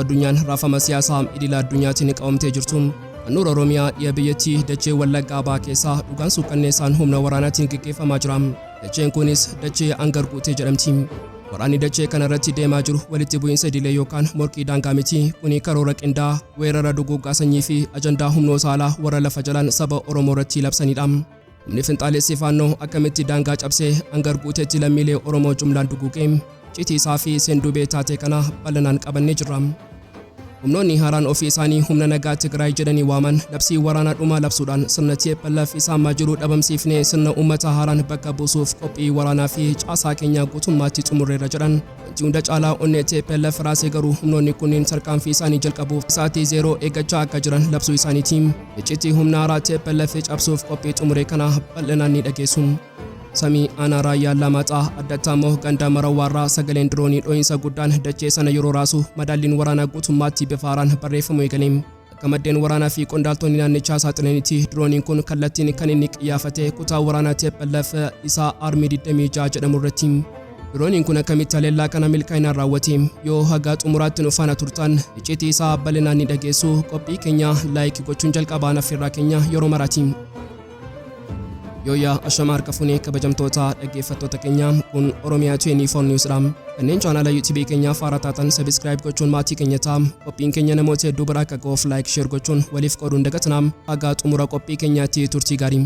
addunyaan raafama siyaasaa idil-addunyaatiin qabamtee jirtu. Handhuura Oromiyaa dhiya biyyattii dachee Wallagga Bahaa keessaa dhugaan suukanneessaan humna waraanaatiin gaggeeffamaa jira. Dacheen kunis dachee Angar Gute jedhamti. Waraanni dachee kana irratti deemaa jiru walitti bu'iinsa idilee yookaan morkii daangaa miti. Kuni karoora qindaa'aa weerara duguuggaa sanyii fi ajandaa humnoota alaa warra lafa jalaan saba Oromoo irratti labsanidha. Humni finxaalessi Faannoo akkamitti daangaa cabsee Angar Guuteetti lammiilee Oromoo jumlaan duguugee iccitii isaa fi seen-duubee taate kana bal'inaan qabannee jirra. Humnoonni haaraan ofii isaanii humna nagaa Tigraay jedhanii waaman labsii waraanaa dhumaa labsuudhaan sirna TPLF isaan jiru dhabamsiifnee sirna uummata haaraan bakka buusuuf qophii waraanaa fi caasaa keenya guutummaatti xumurreerra jedhan. Wanti hunda caalaa onnee TPLF raasee garuu humnoonni kunniin tarkaanfii isaanii jalqabuuf sa'aatii zeeroo eeggachaa akka jiran labsuu isaaniiti. Iccitii humna haaraa TPLF cabsuuf qophii xumuree kana bal'inaan ni dhageessu. Samii aanaa raayyaa Allaamaaxaa addattaa immoo ganda Marawwaarraa sagaleen Diroonii dho'iinsa guddaan dachee sana yeroo raasu madaalliin waraanaa guutummaatti bifa haaraan barreeffamu eegaleem. Akka maddeen waraanaa fi qondaaltonni naannichaa saaxilanitti Dirooniin kun kallattiin kan inni qiyyaafate kutaa waraanaa TPLF isaa Armii 26 jedhamu irratti. Dirooniin kun akkamitti haleellaa kana milkaa'inaan raawwate yoo haga xumuraatti nu faana turtan iccitii isaa bal'inaan ni dhageessu. Qophii keenya laayik gochuun jalqabaan affeerraa keenya yeroo maraati. Yooyaa ashama harka fuunee kabajamtoota dhaggeeffattoota keenya kun Oromiyaa 24 Newsdha. Kanneen chaanaala YouTube keenyaaf haaraa taatan subscribe gochuun maatii keenya ta'aa. Qophiin keenya namoota hedduu bira akka ga'uuf like share gochuun waliif qooduun dagatinaa. Haga xumura qophii keenyaatti turtii gaarii.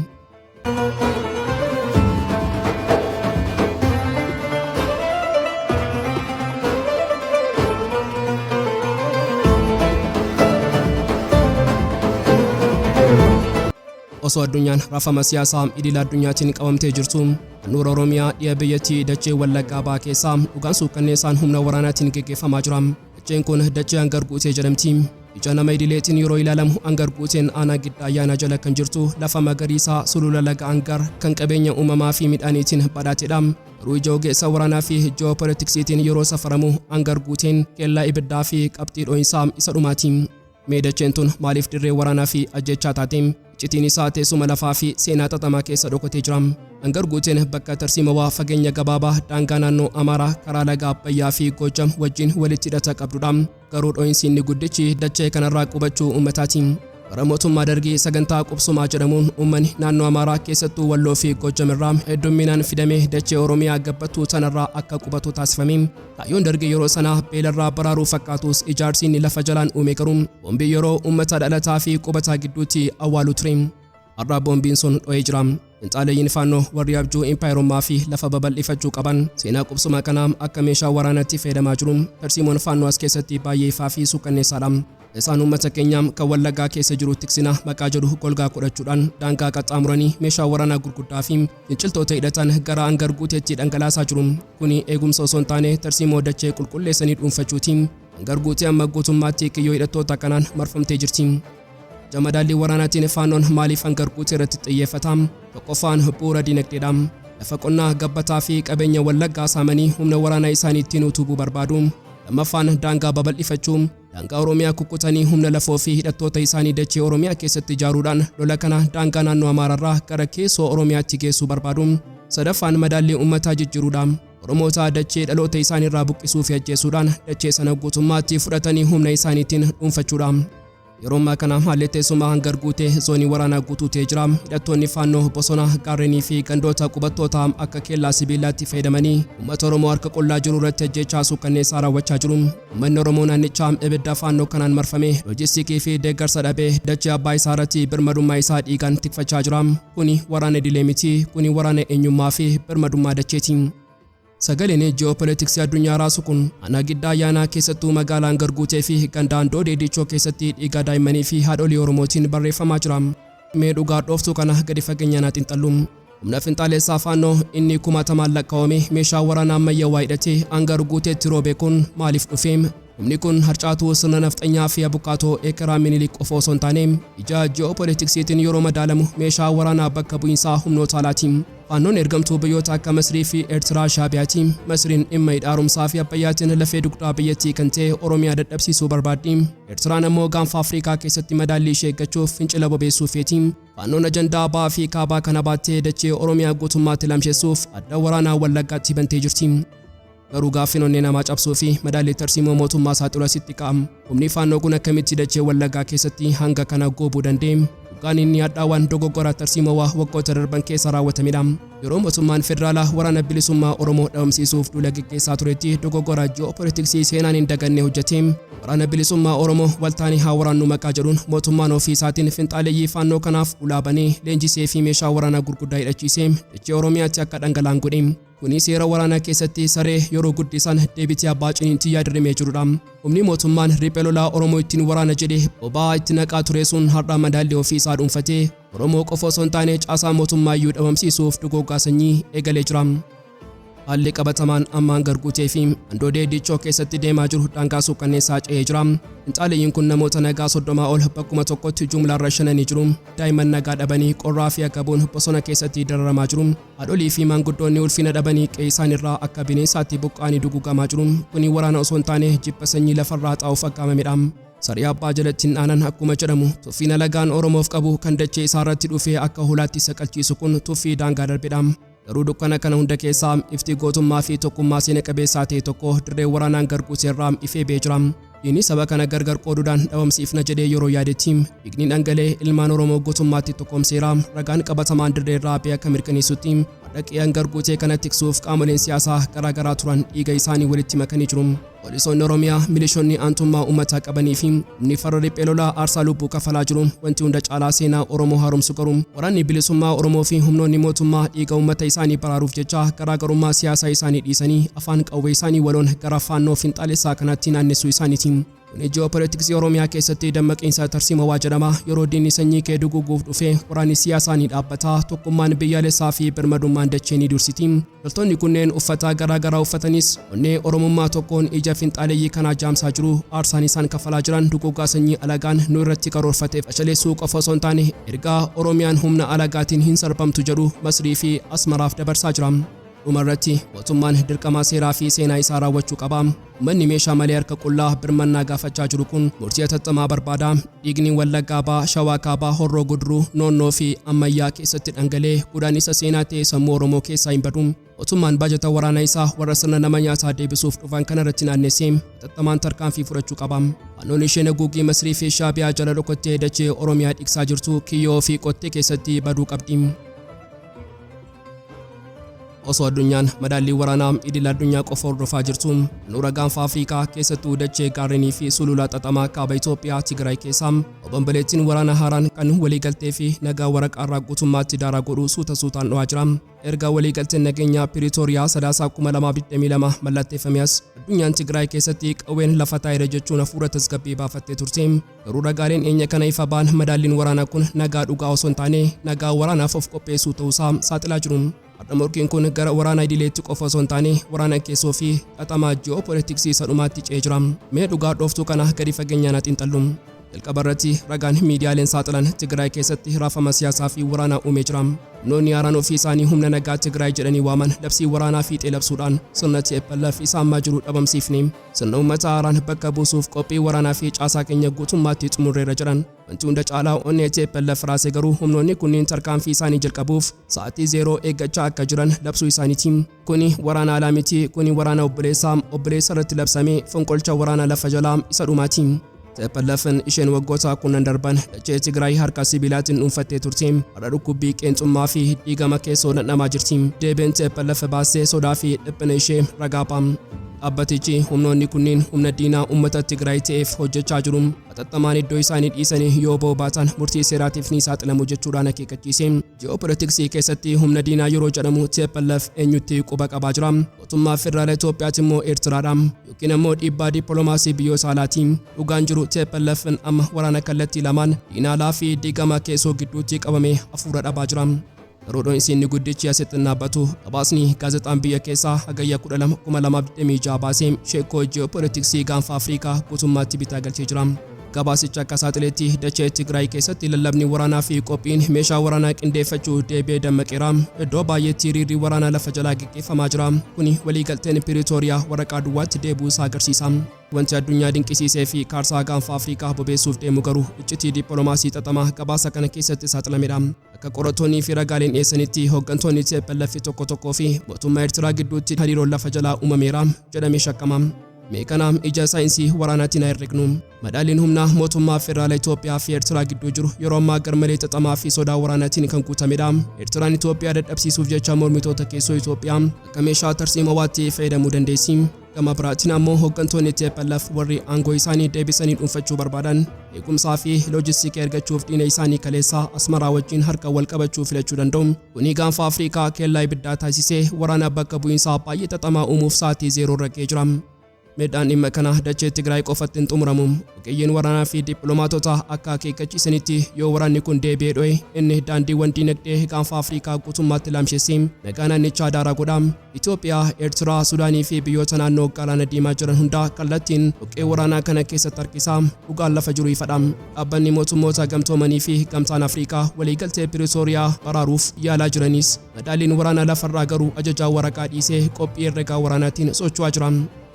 Osoo addunyaan raafama siyaasaa idil-addunyaatiin qabamtee jirtu, handhuura Oromiyaa dhiya biyyattii dachee Wallagga Bahaa keessaa dhugaan suukanneessaan humna waraanaatiin gaggeeffamaa jira. Dacheen kun dachee Angar Gute jedhamti. Ija nama idileetiin yeroo ilaalamu Angar Guuteen aanaa qindaa'aa jala kan jirtu lafa magariisaa sulula laga Angar kan qabeenya uumamaa fi midhaaniitiin badhaatedha. Garuu ija ogeessa waraanaa fi ji'oopolitiksiitiin yeroo safaramu Angar Guuteen kellaa ibiddaa fi qabxii dho'iinsaa isa dhumaati. Mee dacheen tun maaliif dirree waraanaa fi ajjechaa taate? Iccitiin isaa teessuma lafaa fi seenaa xaxamaa keessa dhokatee jira. Angar Guuteen bakka tarsiimawaa fageenya gabaabaa daangaa naannoo Amaaraa karaa laga Abbayyaa fi Goojam wajjin walitti hidhata qabdudha. Garuu dho'iinsi inni guddichi dachee kanarraa qubachuu uummataati. Bara mootummaa Dargii sagantaa qubsumaa jedhamuun uummanni naannoo Amaaraa keessattuu Walloo fi Goojam irraa heddumminaan fidamee dachee Oromiyaa gabbattuu sanarraa akka qubatu taasifame. Kaayyoon Dargii yeroo sana beelarraa baraaruu fakkaatus ijaarsi inni lafa jalaan uume garuu boombii yeroo uummata dhalataa fi qubataa gidduutti awwaalu ture. Har'a boombiin sun dho'ee jira. Finxaaleeyyiin Faannoo warri abjuu impaayirummaa fi lafa babal'ifachuu qaban seenaa qubsuma kanaa akka meeshaa waraanaatti fayyadamaa jiru. Tarsiimoon Faannoo as keessatti baay'ee ifaa fi suukanneessaadha. Isaan uummata keenyaa kan Wallaggaa keessa jiru tiksina maqaa jedhu golgaa godhachuudhaan daangaa qaxxaamuranii meeshaa waraanaa gurguddaa fi finciltoota hidhatan gara Angar Guuteetti dhangalaasaa jiru. Kuni eegumsa osoo hin taane tarsiimoo dachee qulqulleessanii dhuunfachuuti. Angar Guutee amma guutummaatti kiyyoo hidhattoota kanaan marfamtee jirti. Madaallii waraanaatiin Faannoon maaliif Angar Guutee irratti xiyyeeffata? Tokkoffaan bu'uura dinagdeedha. Lafa qonnaa gabbataa fi qabeenya Wallaggaa saamanii humna waraanaa isaanii ittiin utubuu barbaadu. Lammaffaan daangaa babal'ifachuu. Daangaa Oromiyaa kukkutanii humna lafoo fi hidhattoota isaanii dachee Oromiyaa keessatti ijaaruudhaan lola kana daangaa naannoo Amaaraarraa gara keessoo Oromiyaatti geessuu barbaadu. Sadaffaan madaallii uummataa jijjiiruudha. Oromoota dachee dhaloota isaaniirraa buqqisuu fi ajjeesuudhaan dachee sana guutummaatti fudhatanii humna isaaniitiin dhuunfachuudha. Yeroo ammaa kana haalli teessuma Angar Guutee zoonii waraanaa guutuutee jira. Hidhattoonni Faannoo bosona gaarrenii fi gandoota qubattoota akka kellaa sibiilaatti fayyadamanii uummata Oromoo harka qullaa jiru irratti ajjechaa suukanneessaa raawwachaa jiru. Uummanni Oromoo naannichaa ibidda Faannoo kanaan marfamee loojistiikii fi deeggarsa dhabee dachee abbaa isaa irratti birmadummaa isaa dhiigaan tikfachaa jira. Kuni waraana idilee miti. Kuni waraana eenyummaa fi birmadummaa dacheeti. Sagaleen ji'oopolitiksii addunyaa raasu kun aanaa qindaa'aa keessattuu magaalaa Angar Guutee fi gandaan Doodee keessatti dhiiga daa'immanii fi haadholii Oromootiin barreeffamaa jira. Mee dhugaa dhooftuu kana gadi fageenyaan xiinxallu. Humna finxaalessaa Faannoo inni kumaatamaan lakkaa'ame meeshaa waraanaa ammayyaawaa hidhatee Angar Guuteetti roobe kun maaliif dhufe? Humni kun harcaatuu sirna nafxanyaa fi abukaatoo ekeraa Minilik qofa osoo hin taane ija ji'oopolitiksiitiin yeroo madaalamu meeshaa waraanaa bakka bu'iinsaa humnoota alaati. Faannoon ergamtuu biyyoota akka Masrii fi Eertiraa Shaabiyaati. Masriin dhimma hidhaarumsaa fi abbayyaatiin lafee dugdaa biyyattii kan ta'e Oromiyaa dadhabsiisuu barbaaddi. Eertiraan ammoo gaanfa Afrikaa keessatti madaallii ishee eeggachuuf fincila bobeessuu feeti. Faannoon ajandaa bahaa fi kaabaa kana baattee dachee Oromiyaa guutummaatti lamsheessuuf adda waraanaa Wallaggaatti bantee jirti. Garuu gaaffiin namaa cabsuu fi madaallii tarsiimoo mootummaa saaxiluu asitti ka'am. Humni Faannoo kun akkamitti dachee Wallaggaa keessatti hanga kana goobuu danda'e? Dhugaan inni hadhaawwan dogoggora tarsiimoo waggoota darban keessa raawwatamedha. Yeroo mootummaan federaalaa waraana bilisummaa Oromoo dhabamsiisuuf duula gaggeessaa turetti dogoggora ji'oopolitiksii seenaan hin daganne hojjete. Waraana bilisummaa Oromoo waltaanii haa waraannu maqaa jedhuun mootummaan ofii isaatiin finxaaleeyyii Faannoo kanaaf ulaabanee leenjisee fi meeshaa waraanaa gurguddaa hidhachiisee dachee Oromiyaatti akka dhangala'an godhe. Kuni seera waraanaa keessatti saree yeroo guddisan deebitii abbaa ciniintii yaadrimee jirudha. Humni mootummaan riphee lolaa Oromoo ittiin waraana jedhee boba'aa itti naqaa ture sun har'a madaallii ofii isaa dhuunfatee Oromoo qofa osoo hin taane caasaa mootummaa iyyuu dhabamsiisuuf duguugaa sanyii eegalee jira. Haalli qabatamaan amma Angar Guutee fi handoodee dichoo keessatti deemaa jiru daangaa suukanneessaa ce'ee jira. Finxaaleeyyiin kun namoota nagaa 30 ol bakkuma tokkotti jumlaarra shananii jiru. Daa'imman nagaa dhabanii qorraa fi agabuun bosona keessatti dararamaa jiru. Haadholii fi maanguddoonni ulfina dhabanii qe'ee isaaniirraa akka bineensaatti buqqaanii duguugamaa jiru. Kuni waraana osoo hin taane jibba sanyii lafarraa xaa'uuf aggaamamedha. Sarii abbaa jalatti hin aanan akkuma jedhamu tuffii alagaan Oromoof qabu kan dachee isaarratti dhufee akka hulaatti saqalchiisu kun tuffii daangaa darbedha. Garuu dukkana kana hunda keessaa ifti gootummaa fi tokkummaa seena qabeessaa ta'e tokko dirree waraanaa Angar Guuteerraa ifee ba'ee jira. Inni saba kana gargar qooduudhaan dhabamsiifna jedhee yeroo yaadetti dhiigni dhangala'ee ilmaan Oromoo gootummaatti tokkoomseera. Ragaan qabatamaan dirreerraa ba'ee akka mirkaneessutti dhaqee Angar Guutee kana tiksuuf qaamoleen siyaasaa garaagaraa turan dhiiga isaanii walitti makanii jiru. Poolisoonni Oromiyaa milishoonni aantummaa uummataa qabanii fi humni farra riphee lolaa aarsaa lubbuu kafalaa jiru. Wanti hunda caalaa seenaa Oromoo haaromsu garuu waraanni bilisummaa Oromoo fi humnoonni mootummaa dhiiga uummata isaanii baraaruuf jecha garaagarummaa siyaasaa isaanii dhiisanii afaan qawwee isaanii waloon gara Faannoo finxaalessaa kanatti naannessuu isaaniiti. Kuni ji'oopolitiksii Oromiyaa keessatti dammaqiinsa tarsiimoo jedhama. Yeroo diinni sanyii kee duguuguuf dhufe waraanni siyaasaa ni dhaabbata. Tokkummaan biyyaalessaa fi birmadummaan dachee ni dursiti. Loltoonni kunneen uffata garaagaraa uffatanis onnee Oromummaa tokkoon ija finxaaleeyyii kanaa jaamsaa jiru. Aarsaan isaan kafalaa jiran duguugaa sanyii alagaan nu irratti karoorfatee fashaleessuu qofa osoo hin taane ergaa Oromiyaan humna alagaatiin hin sarbamtu jedhu Masrii fi Asmaraaf dabarsaa jira. Dhumarratti mootummaan dirqama seeraa fi seenaa isaa raawwachuu qaba. Uummanni meeshaa malee harka qullaa birmannaa gaafachaa jiru kun murtii hatattamaa barbaada. Dhiigni Wallaggaa Bahaa, Shawaa Kaabaa, Horroo Guduruu, Noonnoo fi Ammayyaa keessatti dhangala'ee gudaan isa seenaa ta'e sammuu Oromoo keessaa hin badu. Mootummaan baajata waraanaa isaa warra sirna nama nyaataa deebisuuf dhufan kana irratti naannessee hatattamaan tarkaanfii fudhachuu qaba. Faannoon isheen haguuggii Masrii fi Shaabiyaa jala dhokottee dachee Oromiyaa dhiksaa jirtu kiyyoo fi qottee keessatti baduu qabdi. Osoo addunyaan madaallii waraanaa idil-addunyaa qofa hordofaa jirtu nuura gaanfa Afrikaa keessattuu dachee gaarrenii fi sulula xaxamaa kaaba Itoophiyaa Tigraay keessaa obomboleettiin waraana haaraan kan waliigaltee fi nagaa waraqaarraa guutummaatti daaraa godhu suutaan dhowaa jira. Erga waliigalteen nageenyaa Piriitooriyaa sadaasaa 2022 mallatteeffamees addunyaan Tigraay keessatti qawween lafa taa'eera jechuun hafuura tasgabbii baafattee turte. Garuu ragaaleen eenyu kana ifa ba'an madaalliin waraanaa kun nagaa dhugaa osoo hin taane nagaa waraanaaf of qopheessuu ta'uusaa saaxilaa jiru. Har'a morkiin kun gara waraana idileetti qofa osoo hin taane waraana keessoo fi xaxamaa ji'oopolitiksii isa dhumaatti ce'ee jira. Mee dhugaa dhooftuu kana gadi fageenyaan xiinxallu. Jalqaba irratti ragaan miidiyaaleen saaxilan Tigraay keessatti raafama siyaasaa fi waraanaa uumee jira. Humnoonni haaraan ofii isaanii humna nagaa Tigraay jedhanii waaman labsii waraanaa fiixee labsuudhaan sirna TPLF isa ammaa jiru dhabamsiifne. Sirna uummata haaraan bakka buusuuf qophii waraanaa fi caasaa keenya guutummaatti xumurreera jedhan. Wanti hunda caalaa onnee TPLF raasee garuu humnoonni kunniin tarkaanfii isaanii jalqabuuf sa'aatii zeeroo eeggachaa akka jiran labsuu isaaniiti. Kuni waraana alaa miti, kuni waraana obboleessa irratti labsamee fonqolcha waraana lafa jalaa isa dhumaati. TPLF'n isheen waggoota kunnan darban dachee Tigraay harka sibiilaatiin dhuunfattee turte. Har'a dhukkubbii qeenxummaa fi dhiigama keessoo dhandhamaa jirti. Deebiin TPLF baasee sodaa fi dhiphina ishee ragaa ba'a. Dhaabbatichi humnoonni kunniin humna diinaa uummata Tigraay ta'eef hojjechaa jiru. Hatattamaan iddoo isaanii dhiisanii yoo baatan murtii seeraatiif ni saaxilamu jechuudhaan akeekkachiise. Ji'oopolitiksii keessatti humna diinaa yeroo jedhamu TPLF eenyutti quba qabaa jira. Mootummaa federaala Itoophiyaatti immoo Eertiraadha yookiin immoo dhiibbaa dippiloomaasii biyyoota alaati. Dhugaan jiru TPLF'n amma waraana kallattii lamaan diinaa alaa fi diigama keessoo gidduutti qabamee hafuura dhabaa jira. Roodon isinni guddichi asitti dhaabbatu gabaasni gaazexaan biyya keessaa Hagayya 2026 baasee sheekoo ji'oopolitiksii gaanfa Afrikaa guutummaatti bitaa galchee jira. Gabaasicha akka saaxileetti dachee Tigraay keessatti lallabni waraanaa fi qophiin meeshaa waraanaa qindeeffachuu deebi'ee dammaqeera. Iddoo baay'eetti hiriirri waraanaa lafa jalaa gaggeeffamaa jira. Kuni waliigalteen Piriitooriyaa waraqaa duwwaatti deebi'uu isaa agarsiisa. Wanti addunyaa dinqisiisee fi kaarsaa gaanfa Afrikaa bobeessuuf deemu garuu iccitii dippiloomaasii xaxamaa gabaasa kana keessatti saaxilamedha. Akka akka qorattoonnii fi ragaaleen dhiyeessanitti hooggantoonni TPLF tokko fi mootummaa Eertiraa gidduutti hariiroon lafa jalaa uumameera jedhamee shakkama. Meekana ija saayinsii waraanaatiin herregnu madaalliin humnaa mootummaa federaalaa Itoophiyaa fi Eertiraa gidduu jiru yeroo ammaa garmalee xaxamaa fi sodaa waraanaatiin kan guutamedha. Eertiraan Itoophiyaa dadhabsiisuuf jecha mormitoota keessoo Itoophiyaa akka meeshaa tarsiimawaatti fayyadamuu dandeessi. Gama biraatiin ammoo hooggantoonni TPLF warri aangoo isaanii deebisanii dhuunfachuu barbaadan eegumsaa fi loojistiikii argachuuf diina isaanii kaleessaa Asmaraa wajjin harka wal qabachuu filachuu danda'u. Kuni gaanfa Afrikaa kellaa ibiddaa taasisee waraana bakka bu'iinsaa baay'ee xaxamaa uumuuf sa'aatii 0 rakkee jira. Meedhaan dhimma kana dachee Tigraay qofatti hin xumuramu. Ogeeyyiin waraanaa fi dippiloomaatota akka akeekkachiisanitti yoo waraanni kun deebi'ee dho'e inni daandiiwwan diinagdee gaanfa Afrikaa guutummaatti laamsheessee nagaa naannichaa daaraa godha. Itoophiyaa, Eertiraa, Sudaanii fi biyyoota naannoo galaana diimaa jiran hunda kallattiin dhoqqee waraanaa kana keessatti harkisaa dhugaan lafa jiru ifadha. Dhaabbanni mootummoota gamtoomanii fi gamtaan Afrikaa waliigaltee Piriitooriyaa baraaruuf yaalaa jiranis madaalliin waraanaa lafarraa garuu ajajaa waraqaa dhiisee qophii herregaa waraanaatiin socho'aa jira.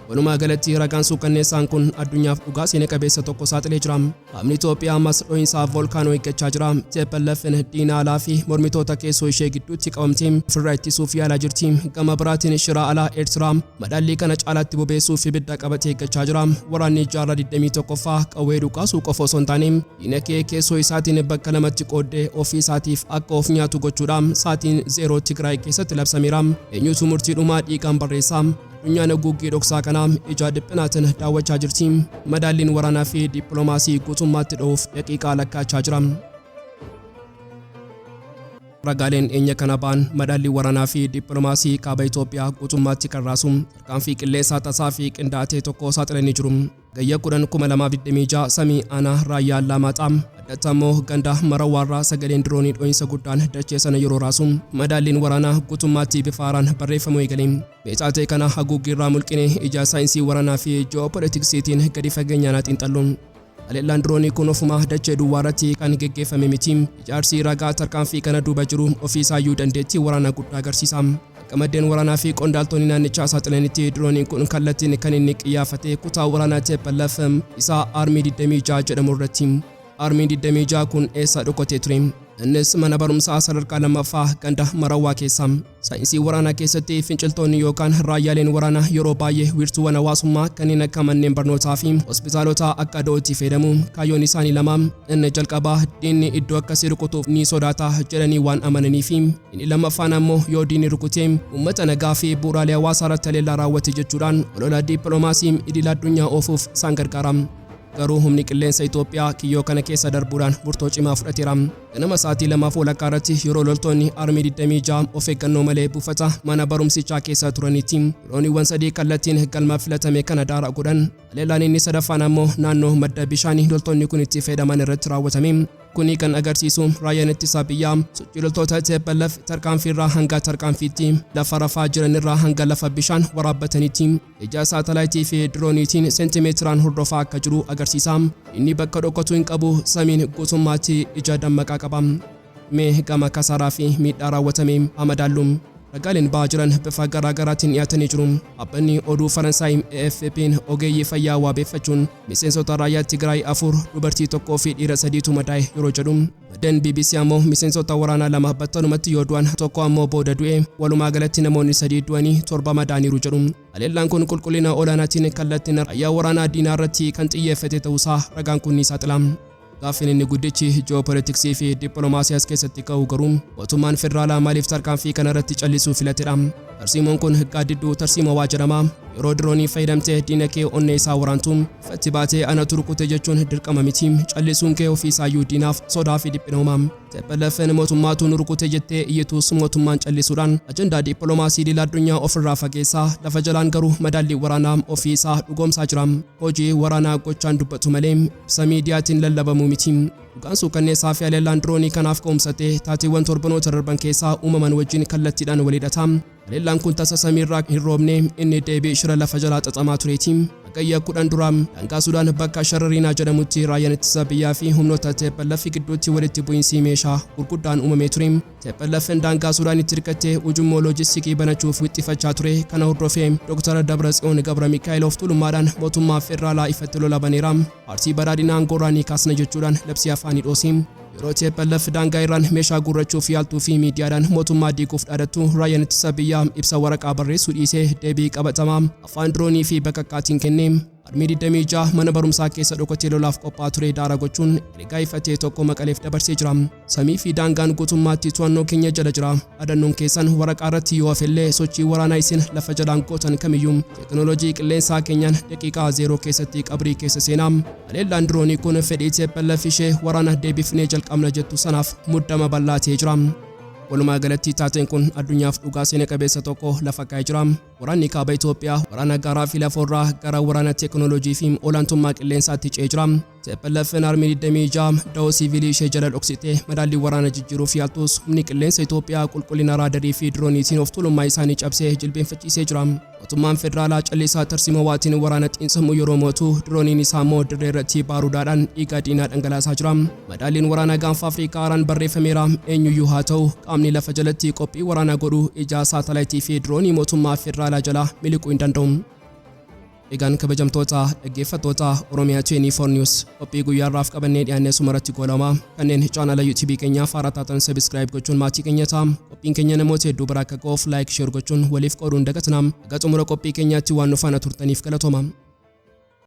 Walumaa galatti ragaan suukanneessaan kun addunyaaf dhugaa seena qabeessa tokko saaxilee jira. Qaamni Itoophiyaa ammas dho'iinsaa volkaanoo eeggachaa jira. TPLF'n diina alaa fi mormitoota keessoo ishee gidduutti qabamtee ofirraa ittisuuf yaalaa jirti. Gama biraatiin Shira alaa Eertiraa madaallii kana caalaatti bobeessuuf ibidda qabatee eeggachaa jira. Waraanni jaarraa 21ffaa qawwee dhukaasuu qofa osoo hin taane diinagdee keessoo isaatiin bakka lamatti qooddee ofii isaatiif akka of nyaatu gochuudhaan sa'aatiin Zeeroo Tigraay keessatti labsameera. Eenyutu murtii dhumaa dhiigaan barreessa. Addunyaan guuggii dhoksaa kana ija dhiphinaatiin daawwachaa jirti. Madaalliin waraanaa fi dippiloomaasii guutummaatti dha'uuf daqiiqaa lakkaachaa jira. Ragaaleen enya kana ba'an madaallii waraanaa fi dippiloomaasii kaaba Itoophiyaa guutummaatti kan raasu tarkaanfii qilleensaa tasaa fi qindaa'aa tokko saaxilanii jiru. Hagayya 2026 samii aanaa raayyaa Allaamaaxaa addatti ammoo ganda marawaarraa sagaleen diroonii dho'iinsa guddaan dachee sana yeroo raasu madaalliin waraanaa guutummaatti bifa haaraan barreeffamuu eegale. Meexaatee kana haguuggirraa mulqine ija saayinsii waraanaa fi ji'oopolitiksiitiin gadi fageenyaan xiinxalluun. Haleellaan diroonii kun ofuma dachee duwwaarratti kan geggeeffame miti. Ijaarsi ragaa tarkaanfii kana duuba jiru ofiisaayyuu dandeettii waraanaa guddaa agarsiisa. Qamadeen waraanaa fi qondaaltonni naannichaa saaxilanitti dirooniin kun kallattiin kan inni qiyyaafate kutaa waraanaa TPLF isaa Armii 26 jedhamu irratti. Armiin 26 kun eessa dhokatee ture? Innis mana barumsaa sadarkaa lammaffaa ganda marawaa keessa. Saayinsii waraanaa keessatti finciltoonni yookaan raayyaaleen waraanaa yeroo baay'ee wiirtuuwwan hawaasummaa kanneen akka manneen barnootaa fi hospitaalota akka da'ootti fayyadamu. Kaayyoon isaanii lama. Inni jalqabaa diinni iddoo akkasii rukutuuf ni sodaata jedhanii waan amananii fi inni lammaffaan ammoo yoo diinni rukutee uummata nagaa fi bu'uuraalee hawaasaa irratti haleellaa raawwate jechuudhaan olola dippiloomaasii idil-addunyaa oofuuf isaan gargaara. Garuu humni qilleensa Itoophiyaa kiyyoo kana keessa darbuudhaan murtoo cimaa fudhateera. Ganama sa'aatii 2:00 irratti yeroo loltoonni Armii 26 of eeggannoo malee buufata mana barumsichaa keessa turanitti dirooniiwwan 3 kallattiin galma filatame kana daaraa godhan. Haleellaan inni sadaffaan ammoo naannoo madda bishaanii loltoonni kun itti fayyadaman irratti raawwatame. Kuni kan agarsiisu raayyaan ittisa biyyaa sochii loltoota TPLF tarkaanfiirraa hanga tarkaanfiitti lafa rafaa jiranirraa hanga lafa bishaan waraabbatanitti ija saatalaayitii fi dirooniitiin seentimeetiraan hordofaa akka jiru agarsiisa. Inni bakka dhokatu hin qabu samiin guutummaatti ija dammaqaa qaba. Mee gama kasaaraa fi miidhaa raawwatame hamadaallu. Ragaaleen ba'aa jiran bifa garaagaraatiin dhiyaatanii jiru. Dhaabbanni oduu Faransaay AFP'n ogeeyyii fayyaa waabeeffachuun miseensota raayyaa Tigraay 4 dubartii 1 fi dhiira 3tu madaa'e yeroo jedhu. Maddeen BBC ammoo miseensota waraanaa 2 battalumatti yoo du'an tokko ammoo booda du'e. Walumaa galatti namoonni 3 du'anii 7 madaa'aniiru jedhu. Haleellaan kun qulqullina olaanaatiin kallattiin raayyaa waraanaa diinaa irratti kan xiyyeeffate ta'uusaa ragaan kun ni saaxila. Gaaffiin inni guddichi ji'oopolitiksii fi dippiloomaasii as keessatti ka'u garuu mootummaan federaalaa maaliif tarkaanfii kana irratti callisuu filatedha? Tarsiimoon kun gaaddidduu tarsiimoo waa jedhama. Yeroo diroonii fayyadamtee diina kee onnee isaa waraantu ifatti baatee anatu rukute jechuun dirqama miti. Callisuun kee ofiisaayyuu diinaaf sodaa fi dhiphina uumaam. TPLF'n mootummaatu nu rukute jettee iyyitus mootummaan callisuudhaan ajandaa dippiloomaasii idil-addunyaa ofirraa fageessaa lafa jalaan garuu madaallii waraanaa ofii isaa dhugoomsaa jira. Hojii waraanaa gochaan dubbatu malee ibsa miidiyaatiin lallabamuu miti. Dhugaan suukanneessaa fi haleellaan diroonii kanaaf ka'umsatee taateewwan torbanoota darban keessaa uumaman wajjin kallattiidhaan walhidhata. Haleellaan kun tasa samiirraa hin roobne inni deebii shira lafa jalaa xaxamaa tureeti. Hagayya 10 dura daangaa Sudaan bakka Sharariinaa jedhamutti raayyaan ittisa biyyaa fi humnoota TPLF gidduutti walitti bu'iinsi meeshaa gurguddaan uumamee ture. TPLF'n daangaa Sudaanitti hirkattee ujummoo loojistiikii banachuuf wixxifachaa ture. Kana hordofee Dr. Dabratsiyoon Gabra Mikaa'el of tuulummaadhaan mootummaa federaalaa ifatti lola baneera. Paartii badhaadhinaa aangoorraa ni kaasna jechuudhaan labsii afaanii dhoose. yeroo TPLF daangaa irraan meeshaa gurrachuuf yaaltuu fi miidiyaadhaan mootummaa diiguuf dhaadatu raayyaan ittisa biyyaa ibsa waraqaa barreessuu dhiisee deebii qabatamaa afaan diroonii fi baqaqqaatiin kennee Armii 26 mana barumsaa keessa dhokatee lolaaf qophaa'aa ture daara gochuun ergaa ifatee tokko Maqaleef dabarsee jira. Samii fi daangaan guutummaatti to'annoo keenya jala jira. Adannoon keessan waraqaa irratti yoo hafellee sochii waraanaa isin lafa jalaan gootan kamiyyuu teekinooloojii qilleensaa keenyaan daqiiqaa 0 keessatti qabrii keessa seenaa. Haleellaan diroonii kun fedhii TPLF ishee waraana deebifnee jalqabna jettu sanaaf muddama bal'aatee jira. Walumaa galatti taateen kun addunyaaf dhugaa seena qabeessa tokko lafa kaa'ee jira. Waraanni kaaba Itoophiyaa waraana gaaraa fi lafoorraa gara waraana teekinooloojii fi olaantummaa qilleensaatti ce'ee jira. TPLF Armii 26 da'oo siivilii ishee jala dhoksitee madaallii waraana jijjiiruuf yaaltus humni qilleensa Itoophiyaa qulqullina raadarii fi dirooniitiin of tuulummaa isaanii cabsee jilbeenfachiisee jira. Mootummaan federaalaa callisaa tarsiimawaatiin waraana xiinsammuu yeroo mootu dirooniin isaa immoo dirree irratti baaruudhaan dhiiga diinaa dhangalaasaa jira. Madaalliin waraanaa gaanfa Afrikaa haaraan barreeffameera. Eenyuyyuu haa ta'u qaamni lafa jalatti qophii waraanaa godhu ija saatalaayitii fi diroonii mootummaa federaalaa jala miliquu hin danda'u. Egaan kabajamtoota dhaggeeffattoota Oromiyaa 24 News qophii guyyaarraaf qabannee dhiyaannee sumaratti goolama kanneen chaanala YouTube keenyaaf haaraa taatan subscribe gochuun maatii keenya ta'aa qophiin keenya namoota hedduu bira akka ga'uuf like share gochuun waliif qooduun dagatinaa. Haga xumura qophii keenyaatti waan nu faana turtaniif galatooma.